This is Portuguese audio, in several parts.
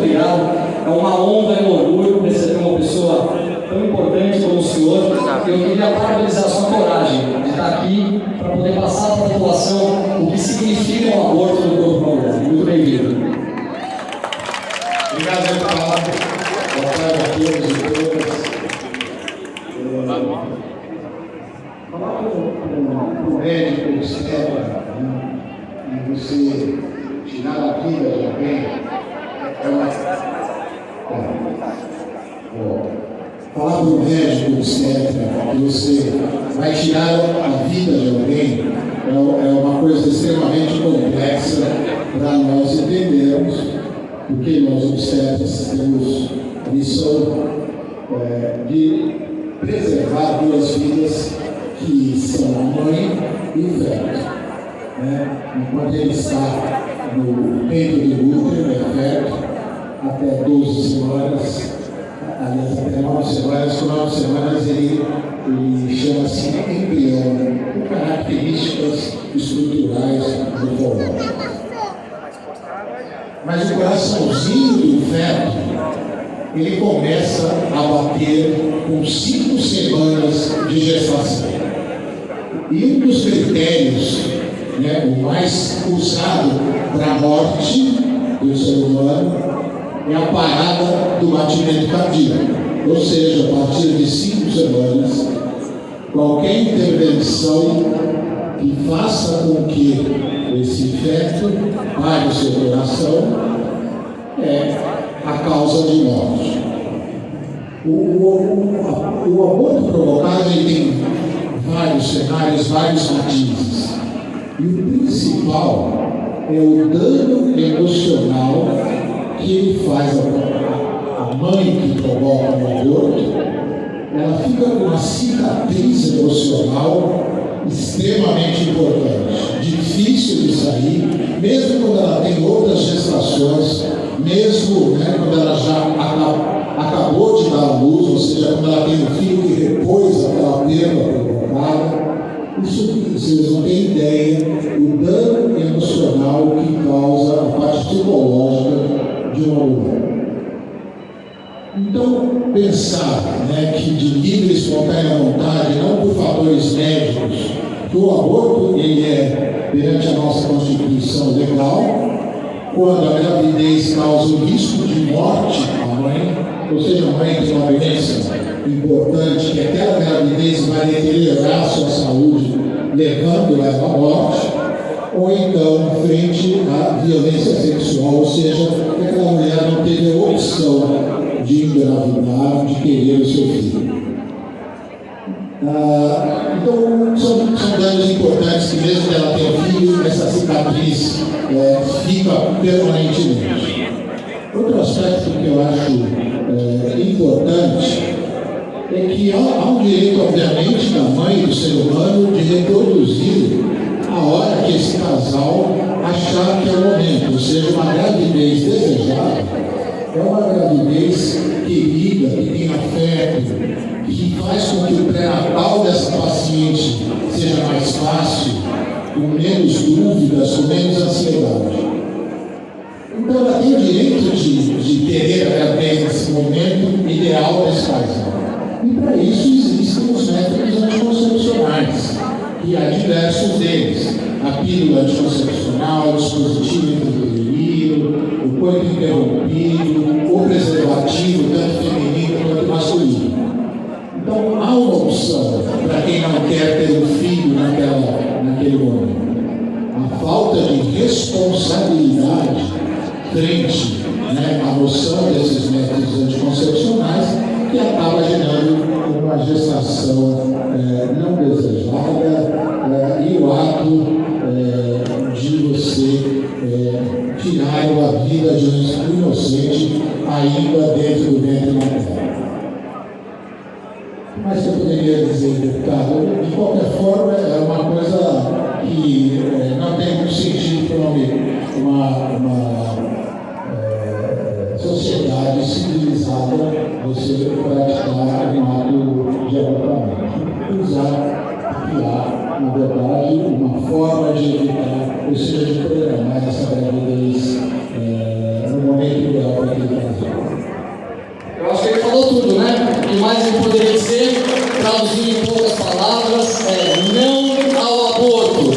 obrigado. É uma honra e um orgulho receber uma pessoa tão importante como o senhor. Eu queria parabenizar a sua coragem de estar aqui para poder passar para a população o que significa um aborto no corpo da mulher. Muito bem-vindo. Obrigado, deputado. Boa tarde a todos e todas. Falar com o médico obstetra e você tirar a vida de alguém é uma... Falar para o médico obstetra que você vai tirar a vida de alguém é uma coisa extremamente complexa para nós entendermos, porque nós obstetras temos a missão de preservar duas vidas que são a mãe e o feto. Enquanto ele está no peito do útero, feto, até 12 semanas, aliás, até 9 semanas, com 9 semanas ele chama-se embrião, com características estruturais do fólogo. Mas o coraçãozinho do feto, ele começa a bater com 5 semanas de gestação. E um dos critérios, o mais usado para a morte do ser humano, é a parada do batimento cardíaco. Ou seja, a partir de 5 semanas, qualquer intervenção que faça com que esse feto pare o seu coração é a causa de morte. O aborto provocado tem vários cenários, vários matizes. E o principal é o dano emocional que ele faz a mãe que provoca o aborto. Ela fica com uma cicatriz emocional extremamente importante, difícil de sair, mesmo quando ela tem outras gestações, mesmo quando ela já acabou de dar à luz, ou seja, quando ela tem um filho que repôs aquela perda provocada. Isso, vocês não têm ideia o dano emocional que causa a parte psicológica de uma mulher. Então, pensar que de livre e espontânea vontade, não por fatores médicos, que o aborto ele é, perante a nossa Constituição legal, quando a gravidez causa o risco de morte à mãe, ou seja, a mãe tem uma doença importante, que aquela gravidez vai deteriorar a sua saúde, levando-a à morte, ou então, frente à violência sexual, ou seja, que aquela mulher não teve a opção de engravidar, de querer o seu filho. Então, são danos importantes que mesmo que ela tenha filho, essa cicatriz fica permanentemente. Outro aspecto que eu acho importante é que há um direito, obviamente, da mãe e do ser humano de reproduzir a hora que esse casal achar que é o momento, ou seja, uma gravidez desejada. É uma gravidez querida, que tem afeto, que faz com que o pré-natal dessa paciente seja mais fácil, com menos dúvidas, com menos ansiedade. Então ela tem o direito de querer a gravidez nesse momento ideal desse casal. E para isso existem os métodos anticoncepcionais, e há diversos deles. A pílula anticoncepcional, o dispositivo intrauterino, o coito interrompido, o preservativo, tanto feminino quanto masculino. Então, há uma opção para quem não quer ter um filho naquele momento. A falta de responsabilidade frente à noção desses métodos anticoncepcionais que acaba gerando uma gestação não desejada e o ato de você tirar a vida de um inocente ainda dentro do ventre materno. Mas eu poderia dizer, deputado, de qualquer forma, é uma coisa que não tem muito sentido para uma sociedade civilizada você praticar um ato de abortamento. Usar, criar, na verdade, uma forma de evitar, ou seja, de programar essa gravidez no momento ideal para que mais ele poderia dizer, traduzindo em poucas palavras, não ao aborto.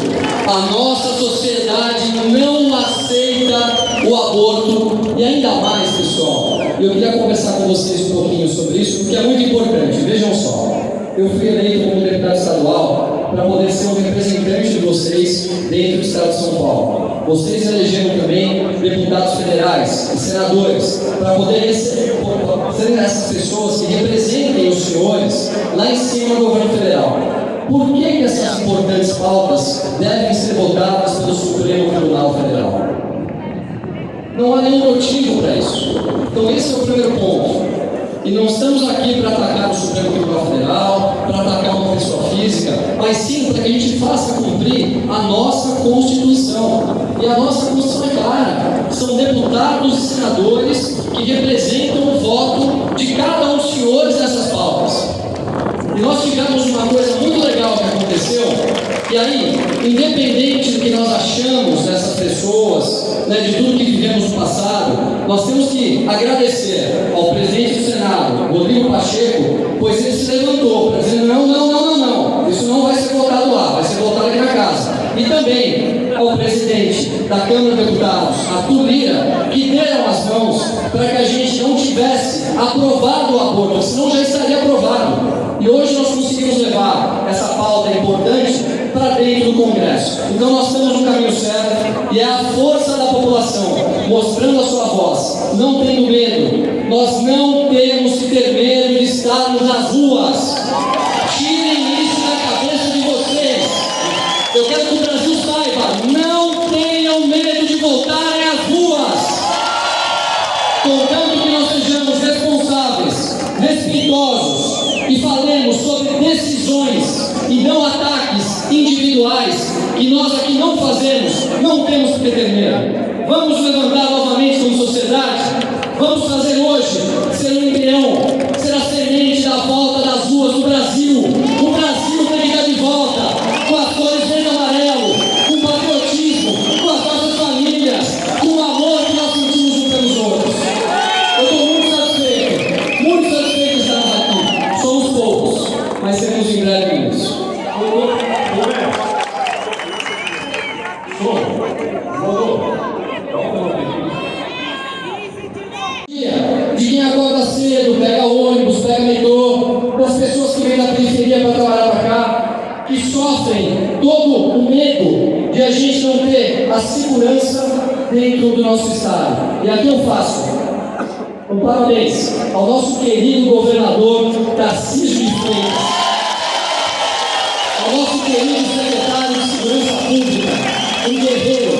A nossa sociedade não aceita o aborto. E ainda mais, pessoal, eu queria conversar com vocês um pouquinho sobre isso, porque é muito importante. Vejam só, eu fui eleito como deputado estadual para poder ser um representante de vocês dentro do estado de São Paulo. Vocês elegeram também deputados federais e senadores para poder ser essas pessoas que representem os senhores lá em cima do governo federal. Por que essas importantes pautas devem ser votadas pelo Supremo Tribunal Federal? Não há nenhum motivo para isso. Então esse é o primeiro ponto. E não estamos aqui para atacar o Supremo Tribunal Federal, para atacar uma pessoa física, mas sim para que a gente faça cumprir a nossa Constituição. E a nossa Constituição é clara. São deputados e senadores que representam o voto de cada um dos senhores nessas pautas. E nós tivemos uma coisa muito legal que aconteceu, e aí, independente do que nós achamos dessas pessoas, de tudo que vivemos no passado, nós temos que agradecer ao presidente do Senado, Rodrigo Pacheco, pois ele se levantou para dizer não, isso não vai ser votado lá, vai ser votado aqui na casa. E também ao presidente da Câmara de Deputados, Arthur Lira, que deram as mãos para que a gente não tivesse aprovado o aborto, senão já estaria aprovado. E hoje nós conseguimos levar essa pauta importante para dentro do Congresso. Então nós estamos no caminho certo e é a força da população mostrando a sua voz, não tendo medo. Nós não temos que ter medo de estarmos nas ruas. Tirem isso da cabeça de vocês. Eu quero que o Brasil saiba, não tenham medo de voltarem às ruas. Contanto que nós sejamos responsáveis, respeitosos e falemos sobre decisões e não ataques individuais que nós aqui não fazemos, não temos que ter medo. Vamos levantar novamente como sociedade, vamos fazer hoje ser um embrião, ser a semente da volta das ruas do Brasil. O Brasil tem que estar de volta, com as cores verde e amarelo, com patriotismo, com as nossas famílias, com o amor que nós sentimos uns pelos outros. Eu estou muito satisfeito de estarmos aqui. Somos poucos, mas seremos em breve nisso. De quem acorda cedo, pega ônibus, pega metrô, das pessoas que vêm da periferia para trabalhar para cá, que sofrem todo o medo de a gente não ter a segurança dentro do nosso estado. E aqui eu faço um parabéns ao nosso querido governador Tarcísio de Freitas, ao nosso querido secretário de Segurança Pública, um guerreiro,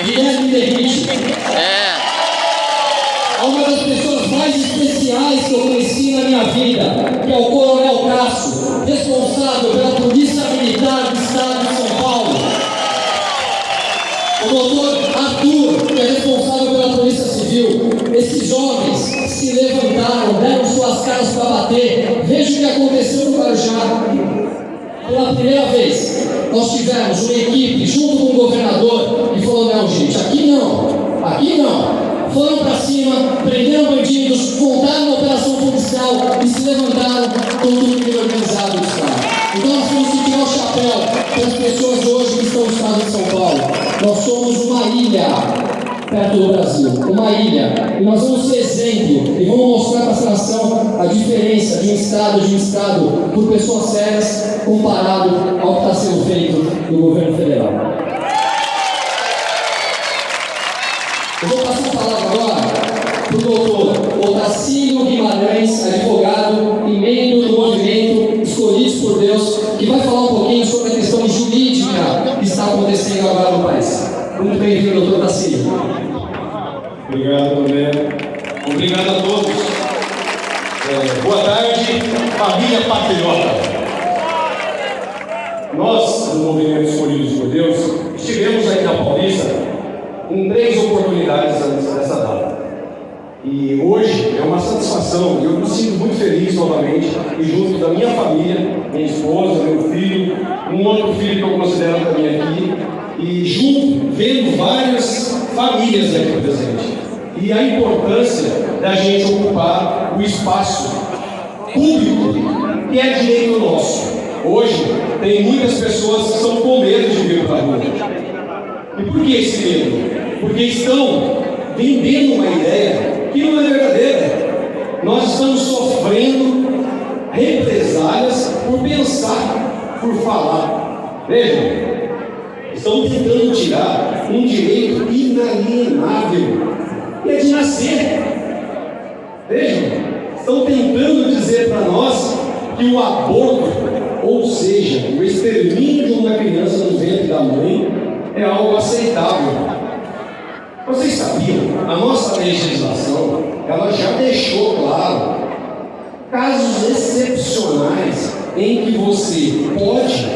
Guilherme Derrite. A uma das pessoas mais especiais que eu conheci na minha vida, que é o Coronel Cássio, responsável pela Polícia Militar do Estado de São Paulo. O doutor Arthur, que é responsável pela Polícia Civil. Esses jovens se levantaram, deram suas caras para bater. Veja o que aconteceu no Guarujá. Pela primeira vez, nós tivemos uma equipe junto com o governador e falou: não, gente, aqui não. Foram para cima, prenderam bandidos, montaram uma operação policial e se levantaram com tudo o crime organizado do Estado. Então nós temos que tirar o chapéu para as pessoas hoje que estão no Estado de São Paulo. Nós somos uma ilha perto do Brasil, uma ilha. E nós vamos ser exemplo e vamos mostrar para essa nação a diferença de um Estado por pessoas sérias comparado ao que está sendo feito no governo federal. Eu vou passar a palavra agora para o doutor Otacílio Guimarães, advogado e membro do movimento Escolhidos por Deus, que vai falar um pouquinho sobre a questão jurídica que está acontecendo agora no país. Muito bem-vindo, doutor Otacílio. Obrigado, André. Obrigado a todos. Boa tarde, família patriota. Nós, do movimento Escolhidos por Deus, estivemos aqui na Paulista em 3 oportunidades antes dessa data. E hoje é uma satisfação, e eu me sinto muito feliz novamente, e junto da minha família, minha esposa, meu filho, um outro filho que eu considero também aqui, e junto, vendo várias famílias aqui presentes. E a importância da gente ocupar o espaço público que é direito nosso. Hoje, tem muitas pessoas que estão com medo de vir para a rua. E por que esse medo? Porque estão vendendo uma ideia que não é verdadeira. Nós estamos sofrendo represálias por pensar, por falar. Vejam, estão tentando tirar um direito inalienável, que é de nascer. Vejam, estão tentando dizer para nós que o aborto, ou seja, o extermínio de uma criança no ventre da mãe, é algo aceitável. Vocês sabiam? A nossa legislação, ela já deixou claro casos excepcionais em que você pode,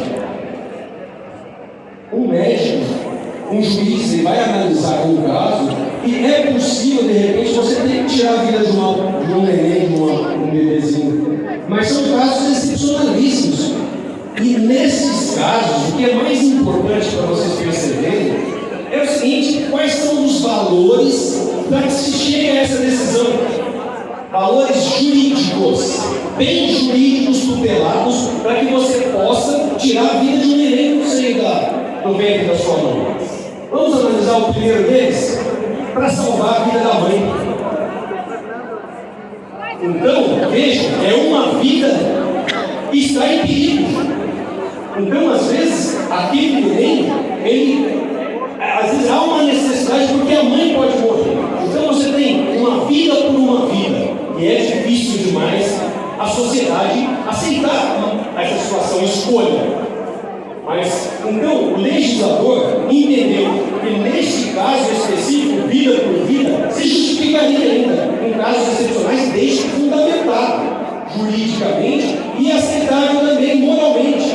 um médico, um juiz, ele vai analisar o caso e é possível, de repente, você ter que tirar a vida de um neném, de um bebezinho. Mas são casos excepcionalíssimos. E nesses casos, o que é mais importante para vocês perceberem é o seguinte: quais são os valores para que se chegue a essa decisão? Valores jurídicos, bem jurídicos tutelados, para que você possa tirar a vida de um neném no seio do ventre da sua mãe. Vamos analisar o primeiro deles? Para salvar a vida da mãe. Então, veja, é uma vida que está em perigo. Então, às vezes, aquele neném, às vezes há uma necessidade porque a mãe pode morrer. Então, você tem uma vida por uma vida. E é difícil demais a sociedade aceitar essa situação, escolha. Mas, então, o legislador entendeu que neste caso específico, vida por vida, se justificaria ainda, em casos excepcionais, desde fundamentado, juridicamente e aceitável também moralmente.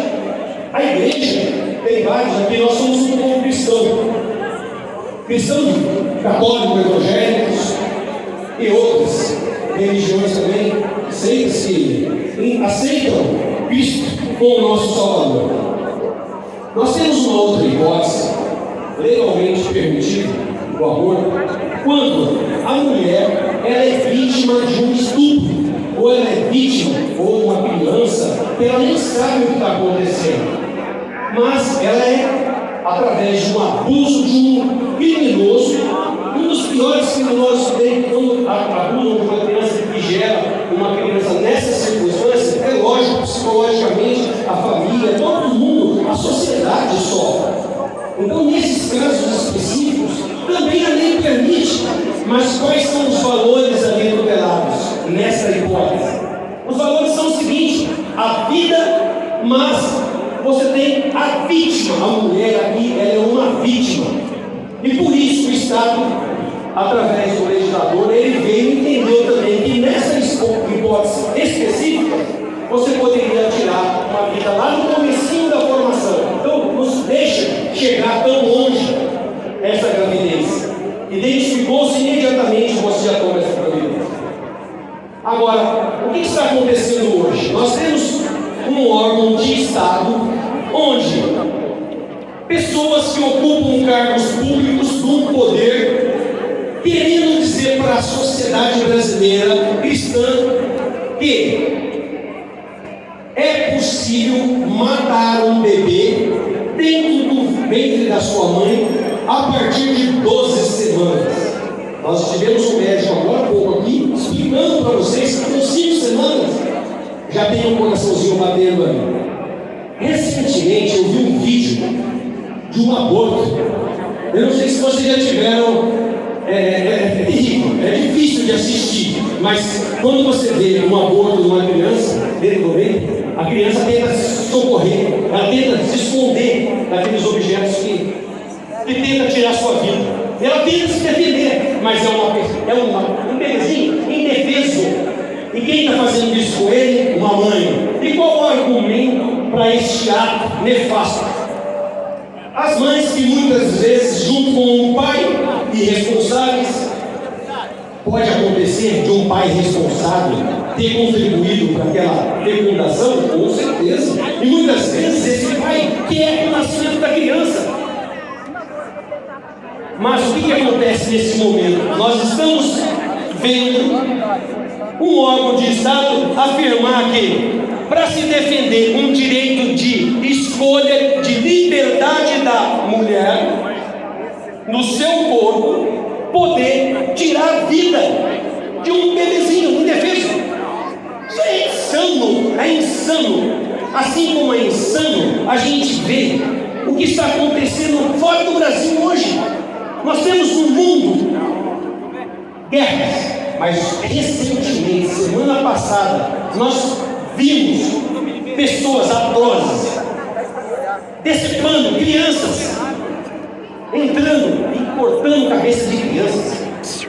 A igreja tem vários aqui, nós somos um povo cristão. Cristãos católicos, evangélicos e outras religiões também, seitas que aceitam Cristo como nosso Salvador. Nós temos uma outra hipótese, legalmente permitida, o aborto, quando a mulher ela é vítima de um estupro, ou ela é vítima, ou uma criança, que ela nem sabe o que está acontecendo, mas ela é, através de um abuso de um criminoso, um dos piores criminosos que tem, quando abusam de uma criança que gera uma criança nessa circunstância, é lógico, psicologicamente, a família, todo mundo, a sociedade sofre. Então, nesses casos específicos, também a lei permite, mas quais são os valores ali tutelados nessa hipótese? Os valores são o seguinte: a vida, mas você tem a vítima, a mulher aqui, ela é uma vítima. E por isso o Estado, através do legislador, ele veio e entendeu também que nessa hipótese específica, você poderia tirar uma vida lá no comecinho da formação. Então, nos deixa chegar tão longe essa gravidez. Identificou-se imediatamente, você já toma essa gravidez. Agora, o que está acontecendo hoje? Nós temos um órgão de Estado onde pessoas que ocupam cargos públicos do poder querendo dizer para a sociedade brasileira cristã que é possível matar um bebê dentro do ventre da sua mãe a partir de 12 semanas. Nós tivemos um médico agora há pouco aqui explicando para vocês que com 5 semanas já tem um coraçãozinho batendo ali. Recentemente eu vi um vídeo de um aborto. Eu não sei se vocês já tiveram. É difícil de assistir, mas quando você vê um aborto de uma criança dentro do ventre, a criança tenta se socorrer, ela tenta se esconder daqueles objetos que tenta tirar a sua vida. Ela tenta se defender, mas é um bebezinho indefeso. E quem está fazendo isso com ele? Uma mãe. E qual o argumento para este ato nefasto? As mães que muitas vezes, junto com um pai irresponsáveis, pode acontecer de um pai responsável ter contribuído para aquela fecundação, com certeza, e muitas vezes esse pai quer o nascimento da criança. Mas o que acontece nesse momento? Nós estamos vendo um órgão de Estado afirmar que, para se defender um direito de escolha, de liberdade da mulher no seu corpo, poder tirar a vida de um bebezinho indefeso? Isso é insano, é insano. Assim como é insano, a gente vê o que está acontecendo fora do Brasil hoje. Nós temos no mundo guerras, mas recentemente, semana passada, nós vimos pessoas atrozes decepando crianças, entrando e cortando cabeça de crianças,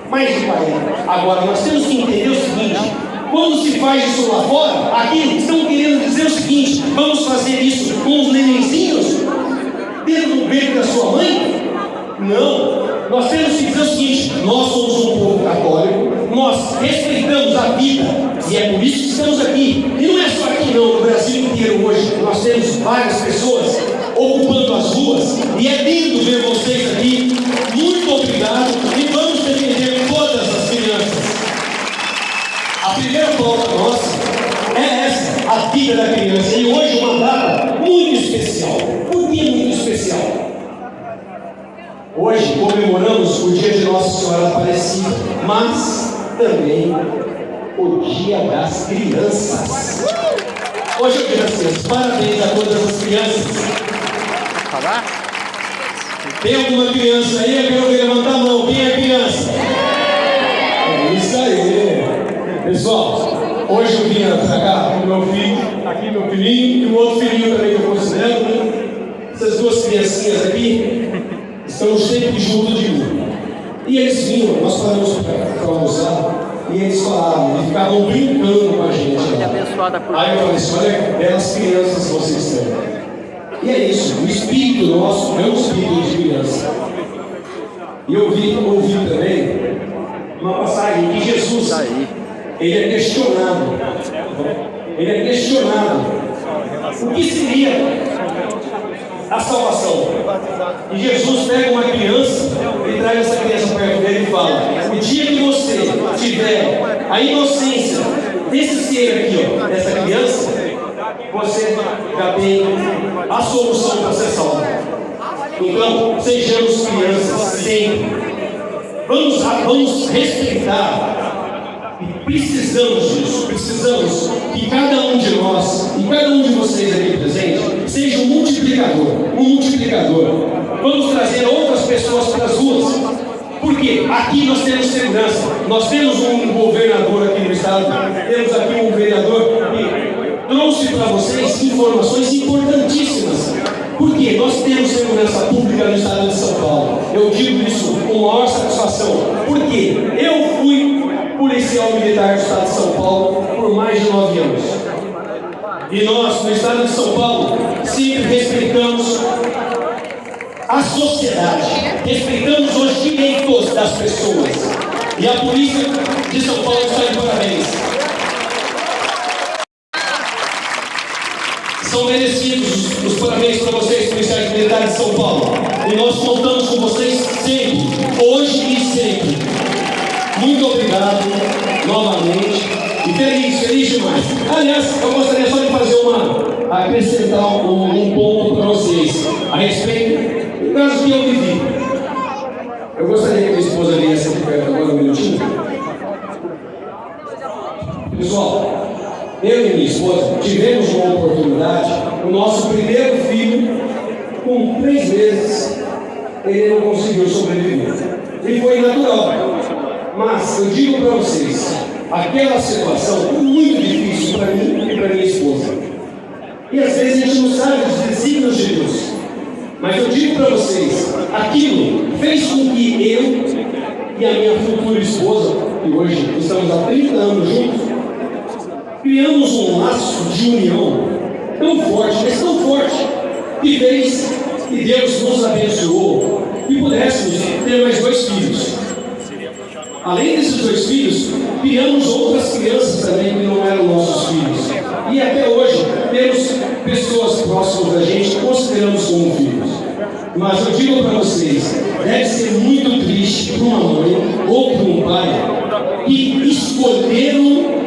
mais de 40. Agora nós temos que entender o seguinte: quando se faz isso lá fora, aqui estão querendo dizer o seguinte: vamos fazer isso com os nenenzinhos dentro do peito da sua mãe? Não. Nós temos que dizer o seguinte: nós somos um povo católico, nós respeitamos a vida, e é por isso que estamos aqui. E não é só aqui não, no Brasil inteiro hoje nós temos várias pessoas ocupando as ruas, e é lindo ver vocês aqui. Muito obrigado, e vamos defender todas as crianças. A primeira pauta nossa é essa, a vida da criança, e hoje uma data muito especial. Por que muito especial? Hoje comemoramos o dia de Nossa Senhora Aparecida, mas também o Dia das Crianças. Hoje é o Dia das Crianças. Parabéns a todas as crianças. Tem alguma criança aí? Eu quero levantar a mão. Quem é criança? É isso aí. Pessoal, hoje eu vim pra cá com meu filho, aqui meu filhinho, e o outro filhinho também que eu considero, né? Essas duas criancinhas aqui estão sempre juntos de mim. E eles vinham, nós paramos para almoçar, e eles falavam, e ficavam brincando com a gente. Aí eu falei assim: olha, belas crianças vocês têm. E é isso, o espírito nosso é um espírito de criança. E eu ouvi também uma passagem que Jesus, ele é questionado. Ele é questionado. O que seria a salvação? E Jesus pega uma criança e traz essa criança perto dele e fala: o dia que você tiver a inocência desse ser aqui, ó, dessa criança, você já tem a solução para ser salvo. Então, sejamos crianças sempre. Vamos respeitar. E precisamos disso. Precisamos que cada um de nós e cada um de vocês aqui presentes seja um multiplicador. Um multiplicador. Vamos trazer outras pessoas para as ruas. Porque aqui nós temos segurança. Nós temos um governador aqui no estado. Temos aqui um vereador que trouxe para vocês informações importantíssimas. Porque nós temos segurança pública no estado de São Paulo. Eu digo isso com maior satisfação. Porque eu fui policial militar do estado de São Paulo por mais de 9 anos. E nós, no estado de São Paulo, sempre respeitamos a sociedade, respeitamos os direitos das pessoas. E a polícia de São Paulo está de parabéns. São merecidos os parabéns para vocês, policiais militares de São Paulo. E nós contamos com vocês sempre, hoje e sempre. Muito obrigado novamente. E feliz demais. Aliás, eu gostaria só de fazer acrescentar um ponto para vocês a respeito do caso que eu vivi. Eu gostaria que minha esposa viesse aqui perto agora um minutinho. Pessoal, eu e minha esposa tivemos uma oportunidade. O nosso primeiro filho, com 3 meses, ele não conseguiu sobreviver. E foi natural. Mas eu digo para vocês, aquela situação foi muito difícil para mim e para minha esposa. E às vezes a gente não sabe os desígnios de Deus. Mas eu digo para vocês, aquilo fez com que eu e a minha futura esposa, que hoje estamos há 30 anos juntos, criamos um laço de união tão forte, mas tão forte, que fez que Deus nos abençoou e pudéssemos ter mais 2 filhos. Além desses 2 filhos, criamos outras crianças também que não eram nossos filhos. E até hoje temos pessoas próximas da gente que consideramos como filhos. Mas eu digo para vocês, deve ser muito triste para uma mãe ou para um pai que escolheram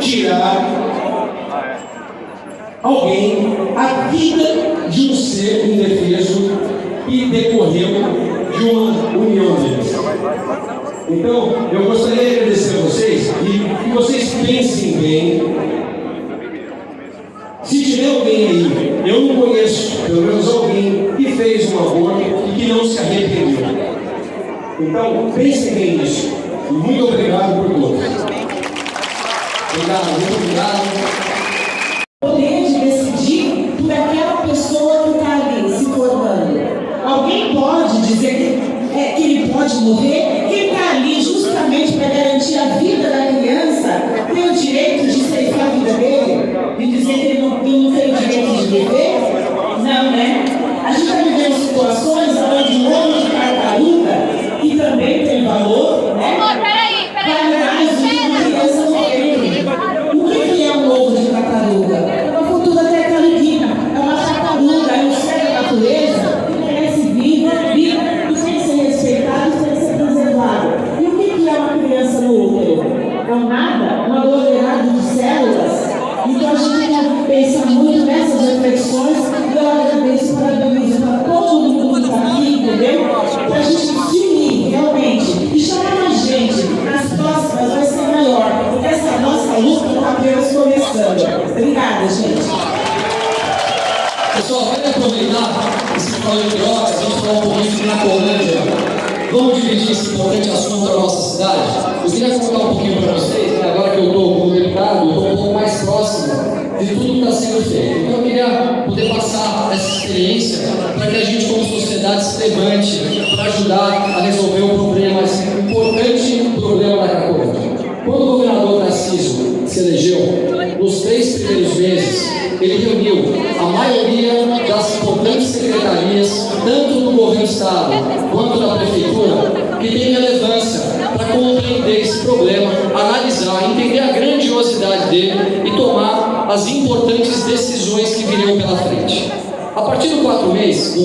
alguém a vida de um ser indefeso que decorreu de uma união deles. Então, eu gostaria de agradecer a vocês e que vocês pensem bem. Se tiver alguém aí, eu não conheço, pelo menos alguém que fez um aborto e que não se arrependeu. Então, pensem bem nisso. E muito obrigado por todos. Obrigado, muito obrigado. Poder de decidir por aquela pessoa que está ali se formando. Alguém pode dizer que ele pode morrer? Quem está ali justamente para garantir a vida da criança tem o direito de ceifar a vida dele? E dizer que ele não tem o direito de viver? Não, né? A gente está vivendo situações onde o ovo de tartaruga, que também tem valor, né? Vale mais do que uma criança morrer. O que é um ovo de tartaruga? É uma futura tartaruguinha. É uma tartaruga, é um ser da natureza que merece vida e tem que ser respeitado e tem que ser preservado. E o que é uma criança no útero? É um nada? Um aglomerado de células? Então a gente tem que pensar muito nessas reflexões e eu agradeço, parabenizo para todo mundo que está aqui, entendeu? Para a gente se unir realmente e chamar mais gente. Nas próximas vai ser maior, porque essa nossa luta está apenas começando. Obrigada, gente. Pessoal, vamos aproveitar esse falando de drogas, vamos falar um pouquinho de Cracolândia. Vamos dividir esse importante assunto da nossa cidade. Eu queria contar um pouquinho para vocês, né? Agora que eu estou como deputado, eu estou um pouco mais próximo de tudo que está sendo feito. Então eu queria poder passar essa experiência para que a gente, como sociedade, se levante para ajudar a resolver um problema, esse importante problema da Cracolândia. Quando o governador Tarcísio se elegeu, nos 3 primeiros meses, ele reuniu a maioria das importantes secretarias, tanto do governo do estado quanto da prefeitura, que tem relevância para compreender esse problema, analisar, entender a grandiosidade dele e tomar as importantes decisões que viriam pela frente. A partir do quarto mês,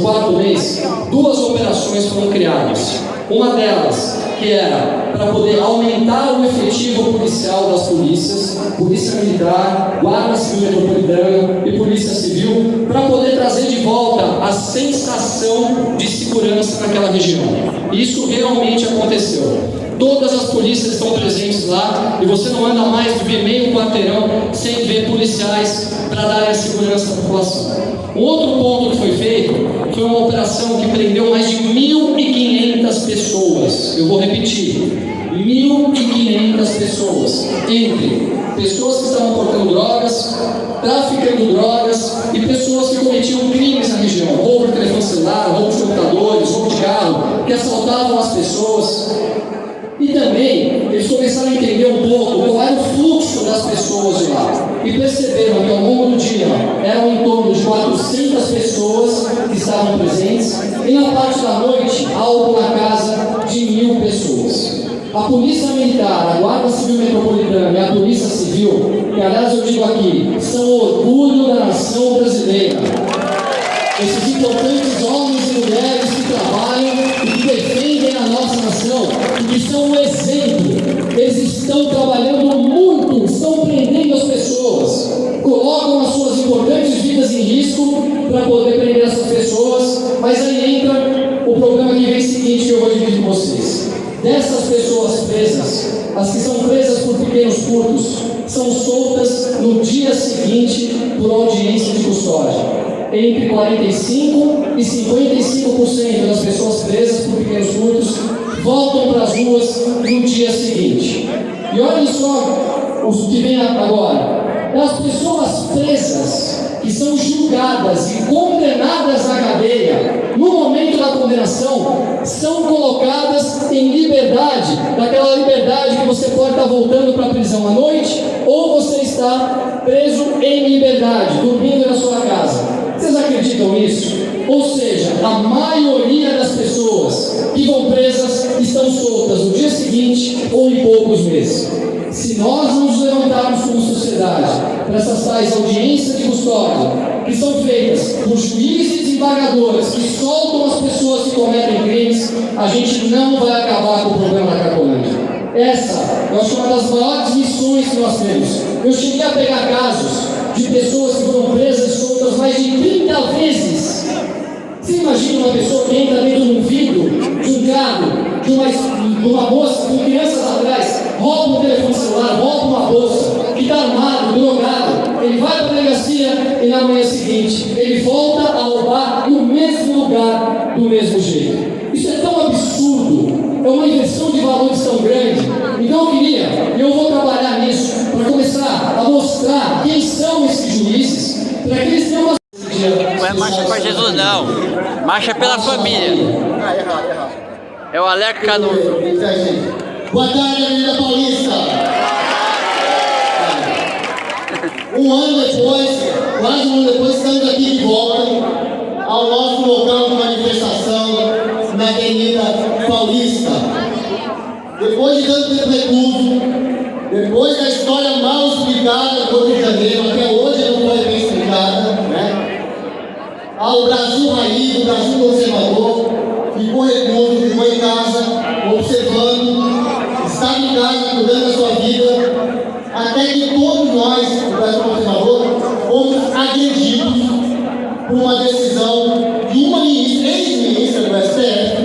2 operações foram criadas. Uma delas, que era para poder aumentar o efetivo policial das polícias, Polícia Militar, Guarda Civil Metropolitana e Polícia Civil, para poder trazer de volta a sensação de segurança naquela região. E isso realmente aconteceu. Todas as polícias estão presentes lá e você não anda mais do que meio quarteirão sem ver policiais para dar a segurança à população. Um outro ponto que foi feito foi uma operação que prendeu mais de 1.500 pessoas. Eu vou repetir: 1.500 pessoas, entre pessoas que estavam portando drogas, traficando drogas e pessoas que cometiam crimes na região, roubo de telefone celular, roubo de computadores, roubo de carro, que assaltavam as pessoas. E também eles começaram a entender um pouco qual era o fluxo das pessoas de lá. E perceberam que ao longo do dia eram em torno de 400 pessoas que estavam presentes, e na parte da noite, algo na casa de 1.000 pessoas. A Polícia Militar, a Guarda Civil Metropolitana e a Polícia Civil, que aliás eu digo aqui, são o orgulho da nação brasileira. Esses importantes homens e mulheres que trabalham e que defendem a nossa nação, e que são um exemplo. Eles estão trabalhando muito, estão prendendo as pessoas, colocam as suas importantes vidas em risco para poder prender essas pessoas. Mas aí entra o problema que vem seguinte, que eu vou dividir com vocês. Dessas pessoas presas, as que são presas por pequenos furtos, são soltas no dia seguinte por audiência de custódia. Entre 45% e 55% das pessoas presas por pequenos furtos voltam para as ruas no dia seguinte. E olhem só o que vem agora. As pessoas presas que são julgadas e condenadas à cadeia, no momento da condenação, são colocadas em liberdade, daquela liberdade que você pode estar voltando para a prisão à noite, ou você está preso em liberdade, dormindo na sua casa. Vocês acreditam nisso? Ou seja, a maioria das pessoas que vão presas estão soltas no dia seguinte ou em poucos meses. Se nós não nos levantarmos como sociedade para essas tais audiências de custódia, que são feitas por juízes e desembargadores que soltam as pessoas que cometem crimes, a gente não vai acabar com o problema da Cracolândia. Essa, eu acho, uma das maiores missões que nós temos. Eu cheguei a pegar casos de pessoas que foram presas e soltas mais de 30 vezes. Você imagina uma pessoa que entra dentro de um vidro, de um carro, de uma moça com crianças atrás, rouba um telefone celular, rouba uma bolsa, que está armado, drogado, ele vai para a delegacia e na manhã seguinte ele volta a roubar no mesmo lugar, do mesmo jeito. Isso é tão absurdo, é uma inversão de valores tão grande. Então eu vou trabalhar nisso para começar a mostrar quem são esses juízes, para que eles tenham uma... Não é marcha para Jesus, não. Marcha pela família. Errado. É o Aleco Canuto. Boa tarde, Avenida Paulista. Um ano depois, quase um ano depois, estamos aqui de volta ao nosso local de manifestação na Avenida Paulista. Depois de tanto tempo recluso, depois da história mal explicada do Rio de Janeiro, até hoje não foi bem explicada, né? Ao Brasil raiz, o Brasil conservador, ficou recluso, ficou em casa, observando, estava em casa, cuidando da sua vida, até que todos nós, o Brasil conservador, fomos agredidos por uma decisão de uma ministra, ex-ministra do STF,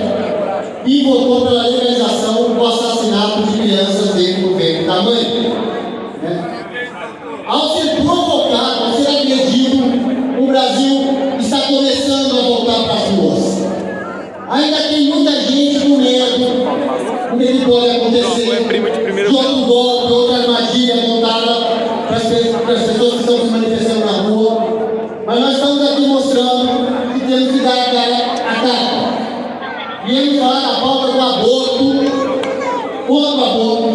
que votou pela legalização do assassinato de crianças dentro do ventre da mãe. Ao ser provocado, ao ser agredido, o Brasil está começando a voltar para as ruas. Ainda tem muita gente com medo do que pode acontecer, de outro golpe, outra armadilha montada para as pessoas que estão se manifestando na rua. Mas nós estamos aqui mostrando que temos que dar a cara a tapa. Viemos falar da pauta do aborto, contra o aborto,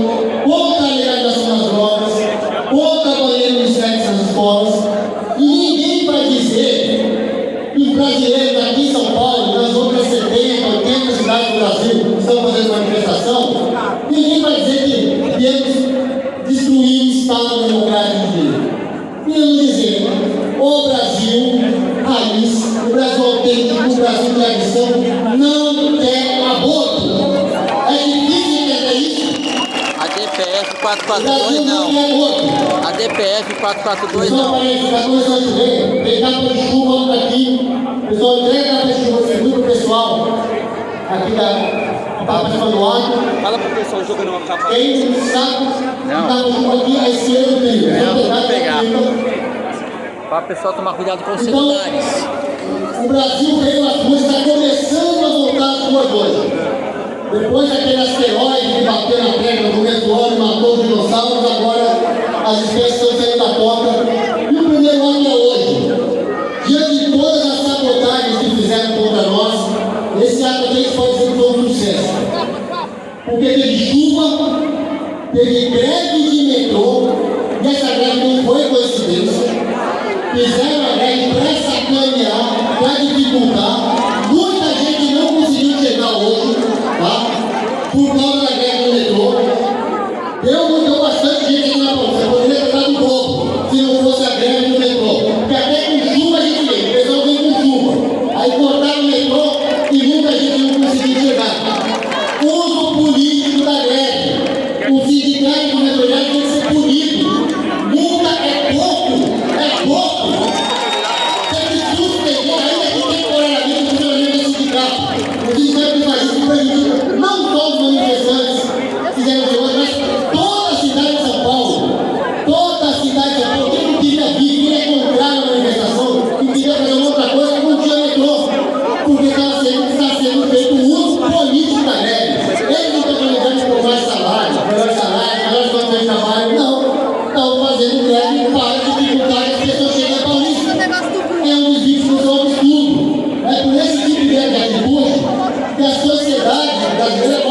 contra a legalização das drogas, contra a banheira de sexo nas escolas. E ninguém vai dizer que os brasileiros aqui em São Paulo, nas outras 70, 80 cidades do Brasil que estão fazendo manifestação, ninguém vai dizer que viemos destruir o Estado democrático de direito. Viemos dizer, o Brasil raiz, o Brasil autêntico, o Brasil tradição, não quer aborto. É difícil entender isso. A DPF 442 não. A DPF 442 não. Pessoal, está começando a chover, pegar por chuva aqui. Pessoal, entrega para chuva, segura o pessoal aqui da participando do ato. Fala pro pessoal jogando uma capa. Quem sabe que está com chuva aqui à esquerda do trilho. Vou pegar. Para o pessoal tomar cuidado com os celulares. O Brasil veio às ruas, está começando a voltar às ruas hoje. Depois daquele asteroide que bateu na terra do meteoro e matou os dinossauros, agora as espécies estão saindo da toca. E o primeiro ato é hoje. Diante de todas as sabotagens que fizeram contra nós, esse ato aqui a gente pode dizer que foi um sucesso. Porque teve chuva, teve greve de metrô, e essa greve não foi coincidência. Fizeram a greve para sacanear, para dificultar. Muita gente não conseguiu chegar hoje, tá? Por causa da greve do metrô. Deu bastante gente aqui na Paulista. Poderia ter dado um pouco se não fosse a greve do metrô. Porque até com chuva a gente veio. O pessoal veio com chuva. Aí cortaram o metrô e muita gente não conseguiu chegar. Uso político da greve. O sindicato do metrô tem que ser punido. Multa é pouco. É pouco. Não só os manifestantes fizeram de hoje, mas toda a cidade de São Paulo, quem queria vir, queria encontrar na manifestação, e queria fazer uma outra coisa, não tinha metrô, porque está sendo feito um uso político da greve. Eles não estão organizando por mais salário, melhores condições de trabalho, não. Estão fazendo greve para dificultar que as pessoas cheguem à Paulista. É um desvio de função absurdo. É por esse tipo de atitude que a sociedade brasileira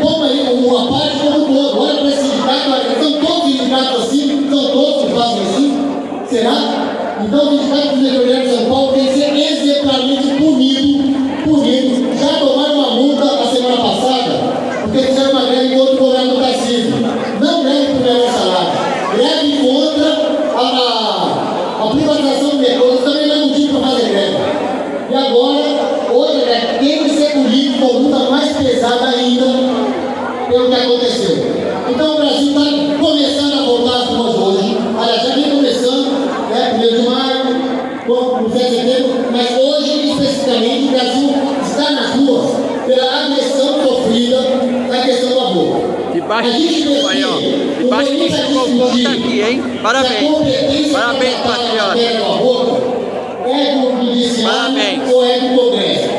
toma uma parte como todo, olha para esse sindicato, são todos sindicatos assim, são todos que fazem assim, será? Então o sindicato dos metrolheiros de São Paulo tem que ser exemplarmente punido. Já tomaram uma multa a semana passada, porque fizeram uma greve contra o governo do Tarcísio. Não greve por melhor salário, greve contra a privatização do metrô. Eles também não é motivo para fazer greve. E agora, outra greve tem que ser punido com multa mais pesada ainda pelo que aconteceu. Então o Brasil está começando a voltar às ruas hoje. Aliás, já vem começando. Embaixo de chuva aí, ó. Embaixo de chuva o povo tá aqui, hein? Parabéns. Parabéns, patriota. É do judiciário ou é do Congresso?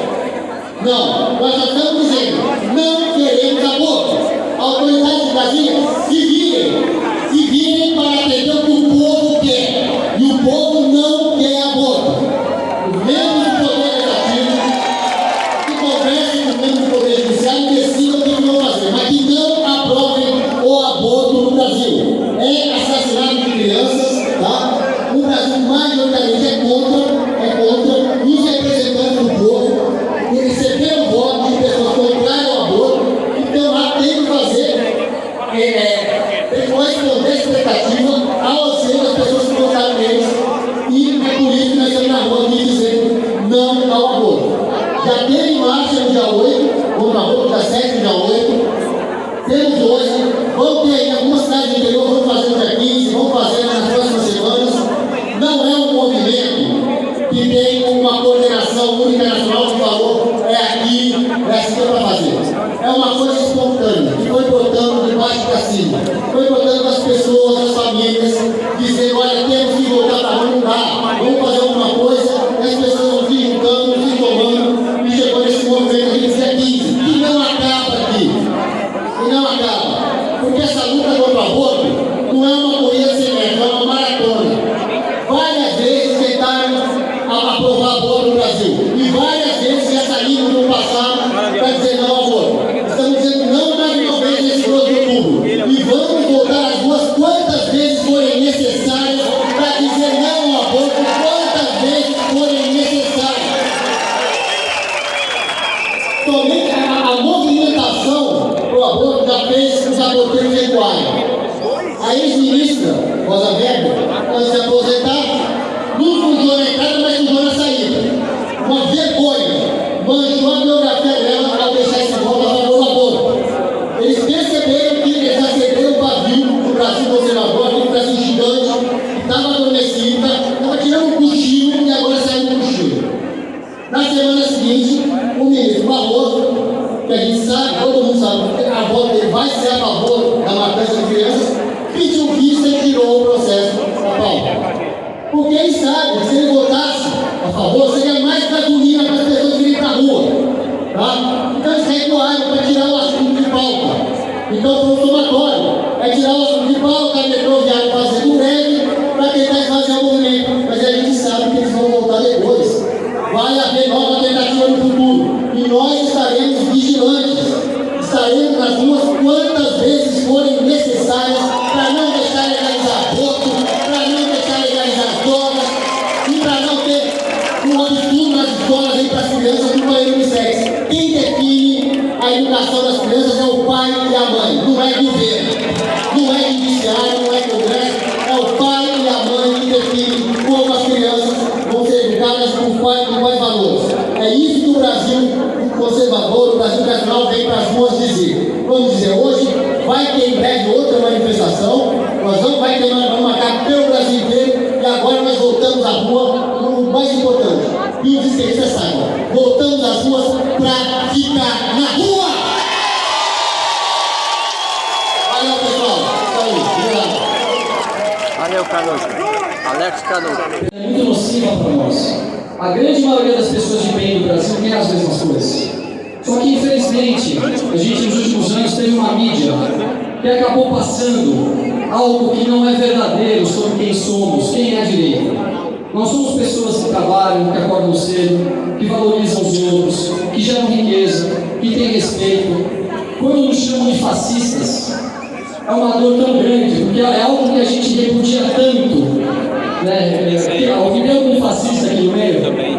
Não, nós só estamos dizendo, não queremos aborto. Autoridades de Brasília se virem para atender o que o povo quer. E o povo não quer aborto. Os membros do Poder Legislativo que conversem com os membros do Poder Judiciário e decidam o que vão fazer, mas que não aprovem o aborto no Brasil. É assassinato de crianças, tá? O Brasil majoritariamente é contra. E os representantes do povo receberam voto de pessoas contrárias ao aborto, então lá tem que fazer, tem que corresponder a expectativa ao ser das pessoas que votaram neles, e é por isso que nós estamos na rua aqui dizendo não ao aborto. Já teve marcha no dia 8, contra o aborto, dia 7 no dia 8, temos hoje, vamos ter aí algumas cidades do interior, vamos fazer no dia 15, vamos fazer nas próximas semanas. Não é um movimento que tem uma coordenação única nacional que falou, é aqui, é assim que é para fazer. É uma coisa espontânea, que foi botando de baixo para cima, foi botando as pessoas, as famílias, dizendo, olha, temos que voltar para onde não dá, vamos fazer alguma coisa, e as pessoas vão se juntando, se tomando, e chegou nesse movimento aqui, dia 15, que não acaba aqui, e não acaba, porque essa luta contra o aborto não é uma corrida sem meta, é uma maratona. Várias vezes tentaram aprovar aborto no Brasil. E várias vezes já saímos no passado para dizer não ao aborto. Estamos dizendo não mais uma vez nesse 12 de outubro. E vamos voltar às ruas quantas vezes forem necessárias para dizer não ao aborto, quantas vezes forem necessárias. Somente a movimentação para o aborto já fez os aborteiros recuarem. A ex-ministra Rosa Weber, antes de aposentar, não funcionou na entrada, mas funcionou na saída. Uma vergonha. Manchou a biografia dela ao deixar esse voto a favor do aborto. Eles perceberam que eles acederam o pavio do Brasil conservador, aquele Brasil gigante, que estava adormecido, estava tirando um cochilo e agora saiu do cochilo. Na semana seguinte, o ministro Barroso, que a gente sabe, todo mundo sabe, a voto dele vai ser a favor da matança de crianças, pediu vista e tirou o processo da pauta. Porque ele sabe que se ele votasse a favor, seria mais gasolina para as pessoas irem para a rua. Tá? Então eles recuaram para tirar o assunto de pauta. Então foi um somatório. É tirar o assunto de pauta, a metroviária fazendo greve para tentar esvaziar o movimento. Mas a gente sabe que eles vão voltar depois. Vai haver nova tentativa no futuro. E nós estaremos vigilantes. Estaremos nas ruas quantas vezes forem necessárias para não deixar legalizar aborto, para não deixar legalizar drogas e para não ter um absurdo nas escolas aí para as crianças do banheiro unissex. Quem define a educação das crianças é o pai e a mãe, não é governo, não é judiciário, não é congresso, é o pai e a mãe que definem como as crianças vão ser educadas com quais valores. É isso que o Brasil conservador, o Brasil nacional vem para as ruas dizer. Vamos dizer, hoje vai ter em breve outra manifestação, nós vamos marcar pelo Brasil inteiro e agora nós voltamos à rua, o mais importante, e os esquerdistas saibam, voltamos às ruas para ficar na rua! Valeu, pessoal! Obrigado! Valeu, Canuto. Alex Canuto. É muito nociva para nós. A grande maioria das pessoas de bem do Brasil quer as mesmas coisas. Só que, infelizmente, a gente nos últimos anos teve uma mídia que acabou passando algo que não é verdadeiro sobre quem somos, quem é a direita. Nós somos pessoas que trabalham, que acordam cedo, que valorizam os outros, que geram riqueza, que têm respeito. Quando nos chamam de fascistas, é uma dor tão grande, porque é algo que a gente repudia tanto. Alguém tem algum fascista aqui no meio? Também.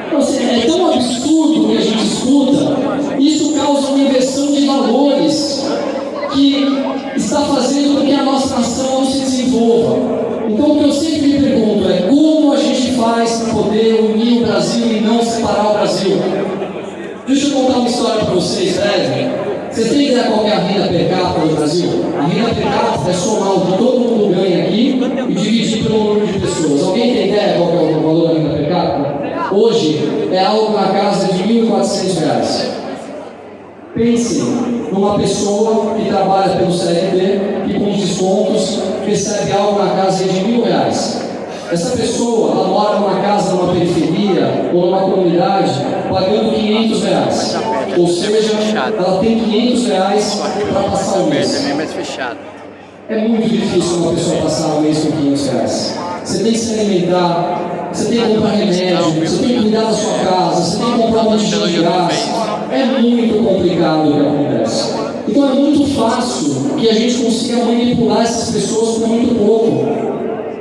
Então, assim, é tão absurdo que a gente escuta, isso causa uma inversão de valores que está fazendo com que a nossa nação não se desenvolva. Então, o que eu sempre me pergunto é como a gente faz para poder unir o Brasil e não separar o Brasil? Deixa eu contar uma história para vocês, breve. Vocês têm ideia qual é a renda per capita do Brasil? A renda per capita é somar o que todo mundo ganha aqui e dividir pelo número de pessoas. Alguém tem ideia qual é o valor da renda per capita? Hoje é algo na casa de R$ 1.400. Pensem numa pessoa que trabalha pelo CLT e com descontos recebe algo na casa de R$1.000. Essa pessoa, ela mora numa casa, numa periferia ou numa comunidade pagando R$500. Ou seja, ela tem R$500 para passar o mês. É muito difícil uma pessoa passar o mês com R$500. Você tem que se alimentar, você tem que comprar remédio, você tem que cuidar da sua casa, você tem que comprar um monte de gás. É muito complicado o que acontece. Então é muito fácil que a gente consiga manipular essas pessoas com muito pouco.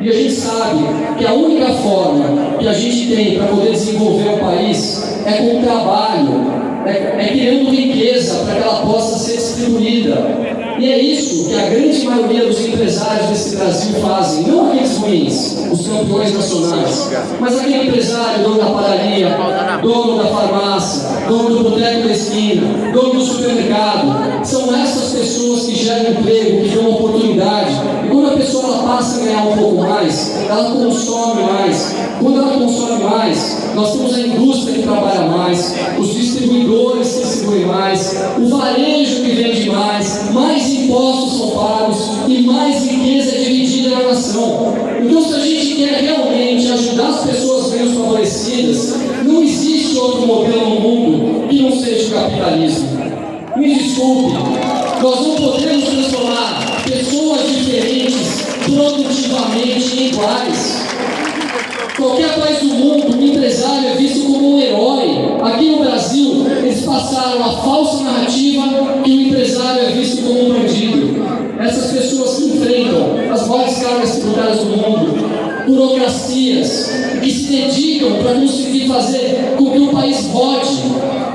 E a gente sabe que a única forma que a gente tem para poder desenvolver o país é com o trabalho, é criando riqueza para que ela possa ser distribuída. E é isso que a grande maioria dos empresários desse Brasil fazem, não aqueles ruins, os campeões nacionais, mas aquele empresário, dono da padaria, dono da farmácia, dono do boteco da esquina, dono do supermercado. São essas pessoas que geram emprego, que dão oportunidade. E quando a pessoa ela passa a ganhar um pouco mais, ela consome mais. Quando ela consome mais, nós temos a indústria que trabalha mais, os distribuidores que distribuem mais, o varejo que vende mais impostos são pagos e mais riqueza é dividida na nação. Então, se a gente quer realmente ajudar as pessoas menos favorecidas, não existe outro modelo no mundo que não seja o capitalismo. Me desculpe, nós não podemos transformar pessoas diferentes produtivamente em iguais. Qualquer país do mundo, o empresário é visto como um herói. Aqui no Brasil, eles passaram a falsa narrativa que o empresário é visto como um bandido. Essas pessoas que enfrentam as maiores cargas tributárias do mundo, burocracias, que se dedicam para conseguir fazer com que o país rode.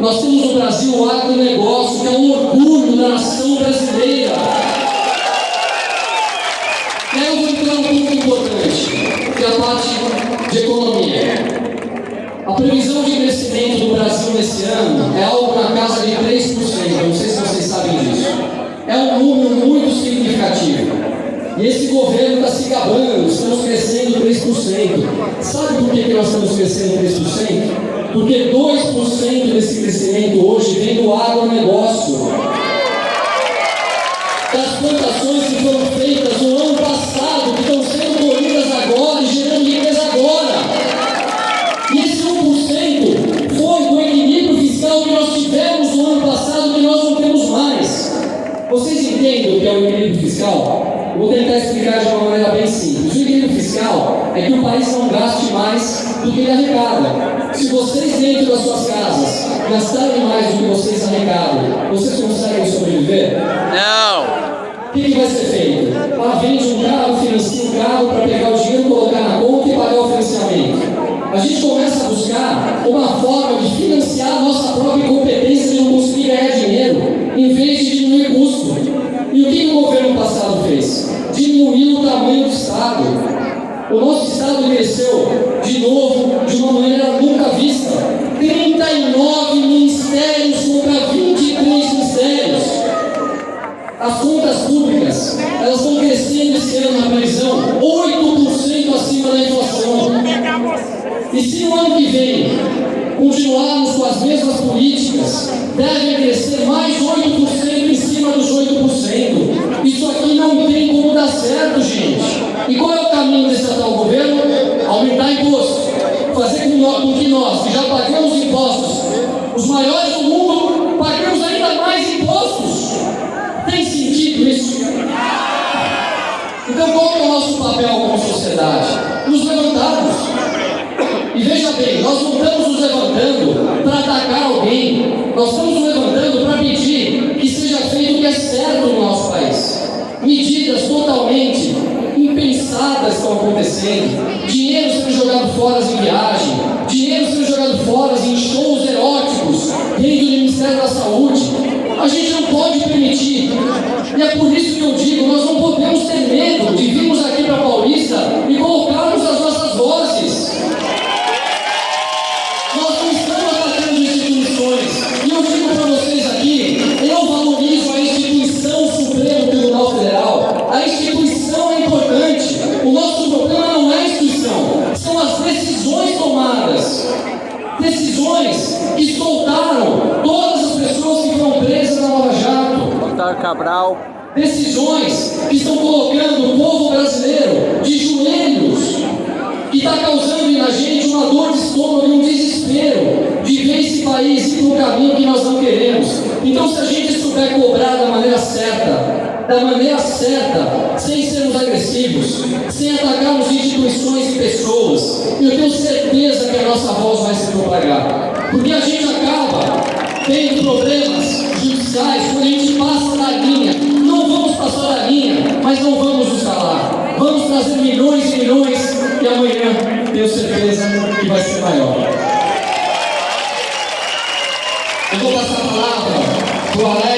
Nós temos no Brasil o agronegócio, que é um orgulho da nação brasileira. E aí eu vou entrar num ponto importante, que é a parte de economia. A previsão de crescimento do Brasil nesse ano é algo na casa de 3%, não sei se vocês sabem disso. É um número muito significativo. E esse governo está se gabando, estamos crescendo 3%. Sabe por que nós estamos crescendo 3%? Porque 2% desse crescimento hoje vem do agronegócio. Das plantações que foram feitas no ano passado, que estão sendo colhidas agora e gerando riqueza agora. E esse 1% foi do equilíbrio fiscal que nós tivemos no ano passado, que nós não temos mais. Vocês entendem o que é o equilíbrio fiscal? Eu vou tentar explicar de uma maneira bem simples. O equilíbrio fiscal é que o país não gaste mais do que ele arrecada. Se vocês dentro das suas casas gastarem mais do que vocês arrecadam, vocês conseguem sobreviver? Não! O que vai ser feito? Vende um carro, financia um carro para pegar o dinheiro, colocar na conta e pagar o financiamento. A gente começa a buscar uma forma de financiar a nossa própria competência de não conseguir ganhar dinheiro, em vez de diminuir custo. E o que o governo passado fez? Diminuiu o tamanho do Estado. O nosso Estado cresceu de novo de uma maneira nunca vista. 39 ministérios contra 23 ministérios. As contas públicas, elas estão crescendo esse ano na previsão 8% acima da inflação. E se no ano que vem continuarmos com as mesmas políticas, devem crescer mais 8% em cima dos 8%. Isso aqui não tem como dar certo, gente. E qual é o caminho desse atual governo? Aumentar imposto. Fazer com que nós, que já pagamos impostos, os maiores do mundo, paguemos ainda mais impostos. Tem sentido isso? Então qual é o nosso papel como sociedade? Nos levantarmos. E veja bem, nós não estamos nos levantando para atacar alguém. Nós estamos nos levantando para pedir que seja feito o que é certo no nosso país. Medidas totalmente impensadas estão acontecendo. Dinheiro sendo jogado fora em viagem. Dinheiro sendo jogado fora em shows eróticos dentro do Ministério da Saúde. A gente não pode permitir. E é por isso que eu digo, nós não podemos ter medo de virmos aqui para Paulista e colocarmos as nossas vozes. Nós não estamos atacando instituições. E eu digo para vocês aqui, eu valorizo a instituição Supremo Tribunal Federal. A instituição é importante. O nosso problema não é a instituição, são as decisões tomadas. Decisões que soltaram todas as pessoas que foram presas Eduardo Cabral. Decisões que estão colocando o povo brasileiro de joelhos, que está causando na gente uma dor de estômago e um desespero de ver esse país ir para um caminho que nós não queremos. Então, se a gente souber cobrar da maneira certa, sem sermos agressivos, sem atacarmos instituições e pessoas, eu tenho certeza que a nossa voz vai se propagar, porque a gente acaba tendo problemas judiciais quando a gente passa da linha. Não vamos passar da linha, mas não vamos nos calar. Vamos trazer milhões e milhões e amanhã tenho certeza que vai ser maior. Eu vou passar a palavra para o Alex.